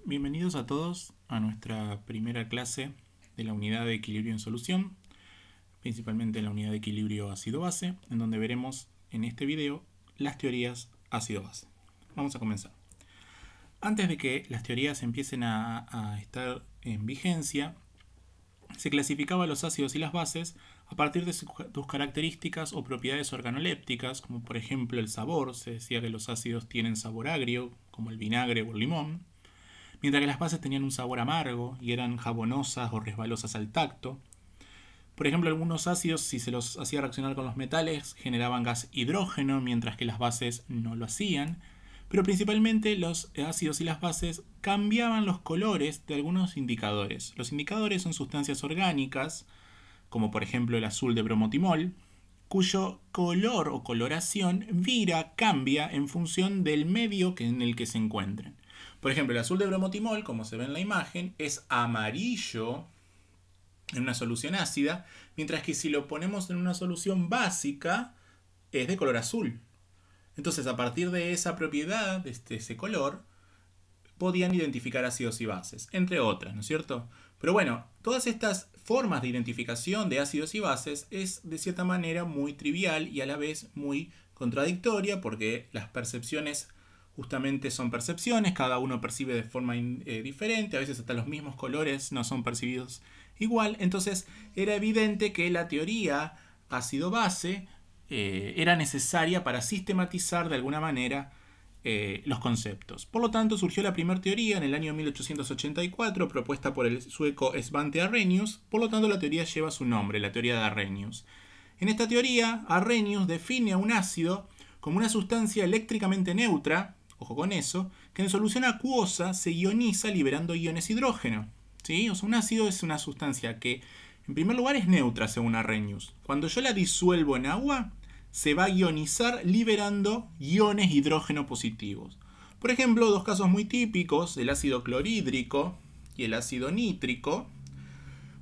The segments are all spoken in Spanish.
Bienvenidos a todos a nuestra primera clase de la unidad de equilibrio en solución, principalmente en la unidad de equilibrio ácido-base, en donde veremos en este video las teorías ácido-base. Vamos a comenzar. Antes de que las teorías empiecen a estar en vigencia, se clasificaba los ácidos y las bases a partir de sus características o propiedades organolépticas, como por ejemplo el sabor. Se decía que los ácidos tienen sabor agrio, como el vinagre o el limón, mientras que las bases tenían un sabor amargo y eran jabonosas o resbalosas al tacto. Por ejemplo, algunos ácidos, si se los hacía reaccionar con los metales, generaban gas hidrógeno, mientras que las bases no lo hacían. Pero principalmente los ácidos y las bases cambiaban los colores de algunos indicadores. Los indicadores son sustancias orgánicas, como por ejemplo el azul de bromotimol, cuyo color o coloración cambia en función del medio en el que se encuentren. Por ejemplo, el azul de bromotimol, como se ve en la imagen, es amarillo en una solución ácida, mientras que si lo ponemos en una solución básica, es de color azul. Entonces, a partir de esa propiedad, de ese color, podían identificar ácidos y bases, entre otras, ¿no es cierto? Pero bueno, todas estas formas de identificación de ácidos y bases es de cierta manera muy trivial y a la vez muy contradictoria, porque las percepciones justamente son percepciones, cada uno percibe de forma diferente, a veces hasta los mismos colores no son percibidos igual. Entonces era evidente que la teoría ácido-base era necesaria para sistematizar de alguna manera los conceptos. Por lo tanto, surgió la primera teoría en el año 1884, propuesta por el sueco Svante Arrhenius. Por lo tanto, la teoría lleva su nombre, la teoría de Arrhenius. En esta teoría, Arrhenius define a un ácido como una sustancia eléctricamente neutra, ojo con eso, que en solución acuosa se ioniza liberando iones hidrógeno. ¿Sí? O sea, un ácido es una sustancia que, en primer lugar, es neutra según Arrhenius. Cuando yo la disuelvo en agua, se va a ionizar liberando iones hidrógeno positivos. Por ejemplo, dos casos muy típicos, el ácido clorhídrico y el ácido nítrico.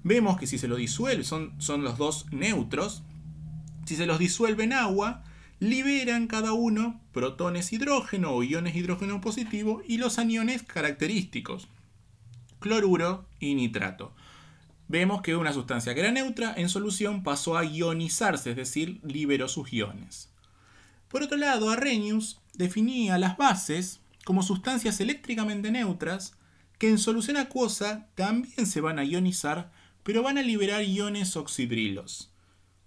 Vemos que si se lo disuelve, son los dos neutros, si se los disuelve en agua, liberan cada uno protones hidrógeno o iones hidrógeno positivo y los aniones característicos, cloruro y nitrato. Vemos que una sustancia que era neutra en solución pasó a ionizarse, es decir, liberó sus iones. Por otro lado, Arrhenius definía las bases como sustancias eléctricamente neutras que en solución acuosa también se van a ionizar, pero van a liberar iones oxidrilos.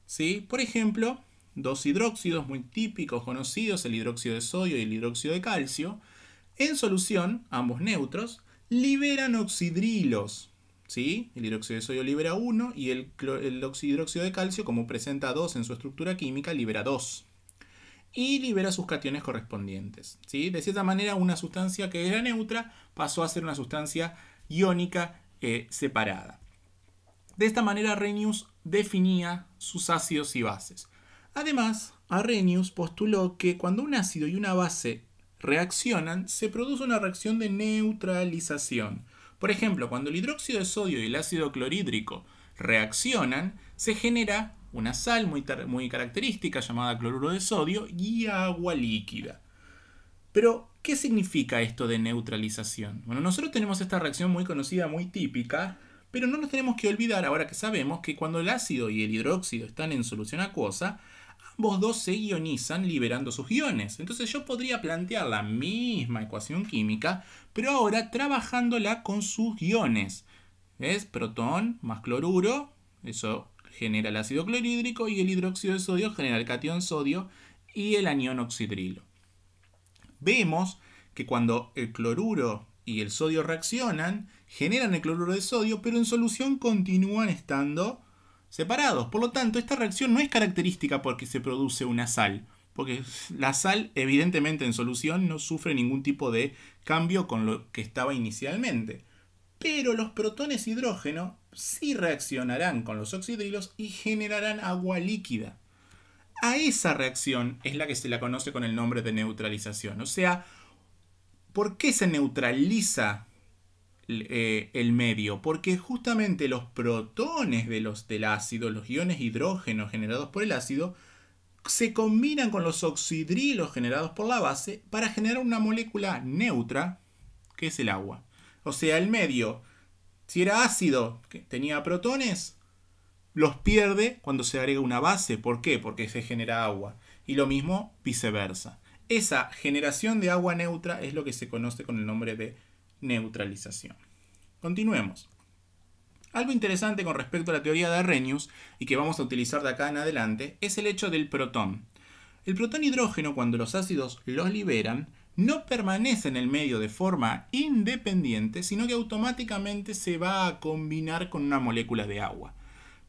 ¿Sí? Por ejemplo, dos hidróxidos muy típicos, conocidos, el hidróxido de sodio y el hidróxido de calcio, en solución, ambos neutros, liberan oxidrilos. ¿Sí? El hidróxido de sodio libera 1 y el hidróxido de calcio, como presenta 2 en su estructura química, libera 2. Y libera sus cationes correspondientes. ¿Sí? De cierta manera, una sustancia que era neutra pasó a ser una sustancia iónica separada. De esta manera, Arrhenius definía sus ácidos y bases. Además, Arrhenius postuló que cuando un ácido y una base reaccionan, se produce una reacción de neutralización. Por ejemplo, cuando el hidróxido de sodio y el ácido clorhídrico reaccionan, se genera una sal muy característica llamada cloruro de sodio y agua líquida. Pero, ¿qué significa esto de neutralización? Bueno, nosotros tenemos esta reacción muy conocida, muy típica, pero no nos tenemos que olvidar, ahora que sabemos, que cuando el ácido y el hidróxido están en solución acuosa, ambos dos se ionizan liberando sus iones. Entonces yo podría plantear la misma ecuación química, pero ahora trabajándola con sus iones. ¿Ves? Protón más cloruro, eso genera el ácido clorhídrico, y el hidróxido de sodio genera el catión sodio y el anión oxidrilo. Vemos que cuando el cloruro y el sodio reaccionan, generan el cloruro de sodio, pero en solución continúan estando separados. Por lo tanto, esta reacción no es característica porque se produce una sal, porque la sal evidentemente en solución no sufre ningún tipo de cambio con lo que estaba inicialmente. Pero los protones hidrógeno sí reaccionarán con los oxidrilos y generarán agua líquida. A esa reacción es la que se la conoce con el nombre de neutralización. O sea, ¿por qué se neutraliza el medio? Porque justamente los protones del ácido, los iones hidrógeno generados por el ácido, se combinan con los oxidrilos generados por la base para generar una molécula neutra, que es el agua. O sea, el medio, si era ácido, que tenía protones, los pierde cuando se agrega una base. ¿Por qué? Porque se genera agua. Y lo mismo viceversa. Esa generación de agua neutra es lo que se conoce con el nombre de neutralización. Continuemos. Algo interesante con respecto a la teoría de Arrhenius y que vamos a utilizar de acá en adelante es el hecho del protón. El protón hidrógeno, cuando los ácidos los liberan, no permanece en el medio de forma independiente, sino que automáticamente se va a combinar con una molécula de agua.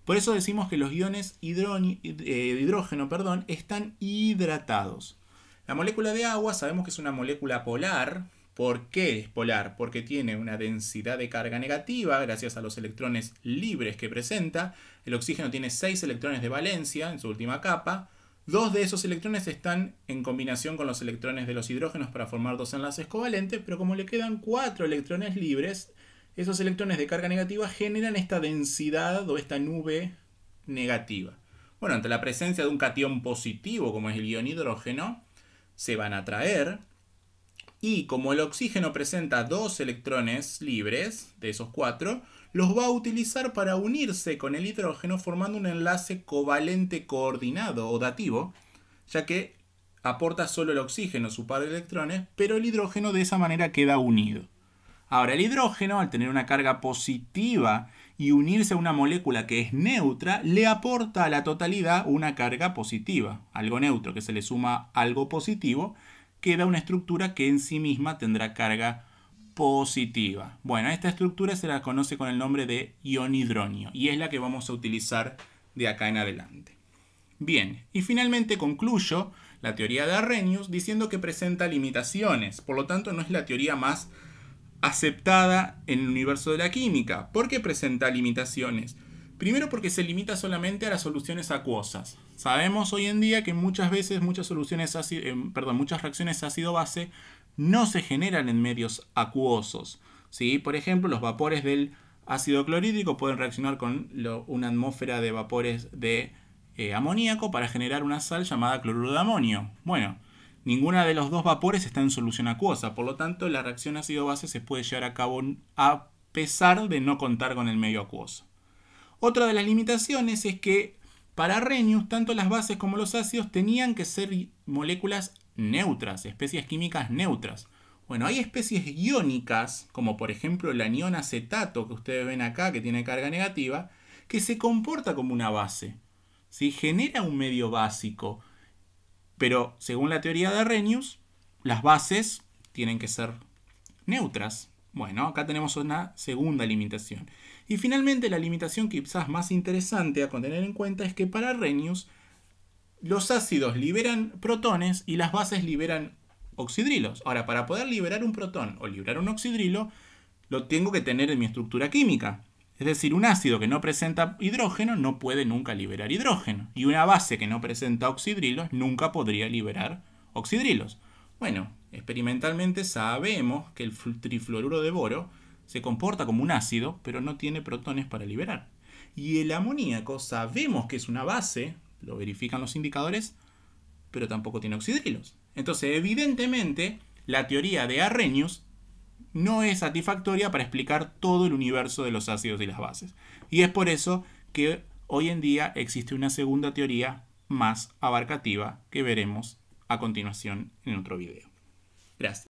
Por eso decimos que los iones hidrógeno están hidratados. La molécula de agua sabemos que es una molécula polar. ¿Por qué es polar? Porque tiene una densidad de carga negativa gracias a los electrones libres que presenta. El oxígeno tiene 6 electrones de valencia en su última capa. 2 de esos electrones están en combinación con los electrones de los hidrógenos para formar 2 enlaces covalentes, pero como le quedan 4 electrones libres, esos electrones de carga negativa generan esta densidad o esta nube negativa. Bueno, ante la presencia de un catión positivo como es el ion hidrógeno, se van a atraer. Y como el oxígeno presenta 2 electrones libres de esos 4, los va a utilizar para unirse con el hidrógeno formando un enlace covalente coordinado o dativo, ya que aporta solo el oxígeno su par de electrones, pero el hidrógeno de esa manera queda unido. Ahora, el hidrógeno, al tener una carga positiva y unirse a una molécula que es neutra, le aporta a la totalidad una carga positiva. Algo neutro que se le suma algo positivo, queda una estructura que en sí misma tendrá carga positiva. Bueno, esta estructura se la conoce con el nombre de ion hidronio y es la que vamos a utilizar de acá en adelante. Bien, y finalmente concluyo la teoría de Arrhenius diciendo que presenta limitaciones, por lo tanto no es la teoría más aceptada en el universo de la química. ¿Por qué presenta limitaciones? Primero porque se limita solamente a las soluciones acuosas. Sabemos hoy en día que muchas veces muchas reacciones ácido-base no se generan en medios acuosos, ¿sí? Por ejemplo, los vapores del ácido clorhídrico pueden reaccionar con una atmósfera de vapores de amoníaco para generar una sal llamada cloruro de amonio. Bueno, ninguna de los dos vapores está en solución acuosa, por lo tanto la reacción ácido-base se puede llevar a cabo a pesar de no contar con el medio acuoso. Otra de las limitaciones es que para Arrhenius tanto las bases como los ácidos tenían que ser moléculas neutras, especies químicas neutras. Bueno, hay especies iónicas, como por ejemplo el anión acetato que ustedes ven acá, que tiene carga negativa, que se comporta como una base, ¿sí? Genera un medio básico, pero según la teoría de Arrhenius, las bases tienen que ser neutras. Bueno, acá tenemos una segunda limitación. Y finalmente la limitación quizás más interesante a tener en cuenta es que para Arrhenius los ácidos liberan protones y las bases liberan oxidrilos. Ahora, para poder liberar un protón o liberar un oxidrilo, lo tengo que tener en mi estructura química. Es decir, un ácido que no presenta hidrógeno no puede nunca liberar hidrógeno. Y una base que no presenta oxidrilos nunca podría liberar oxidrilos. Bueno, experimentalmente sabemos que el trifluoruro de boro se comporta como un ácido, pero no tiene protones para liberar. Y el amoníaco sabemos que es una base, lo verifican los indicadores, pero tampoco tiene oxidrilos. Entonces, evidentemente, la teoría de Arrhenius no es satisfactoria para explicar todo el universo de los ácidos y las bases. Y es por eso que hoy en día existe una segunda teoría más abarcativa que veremos a continuación en otro video. Gracias.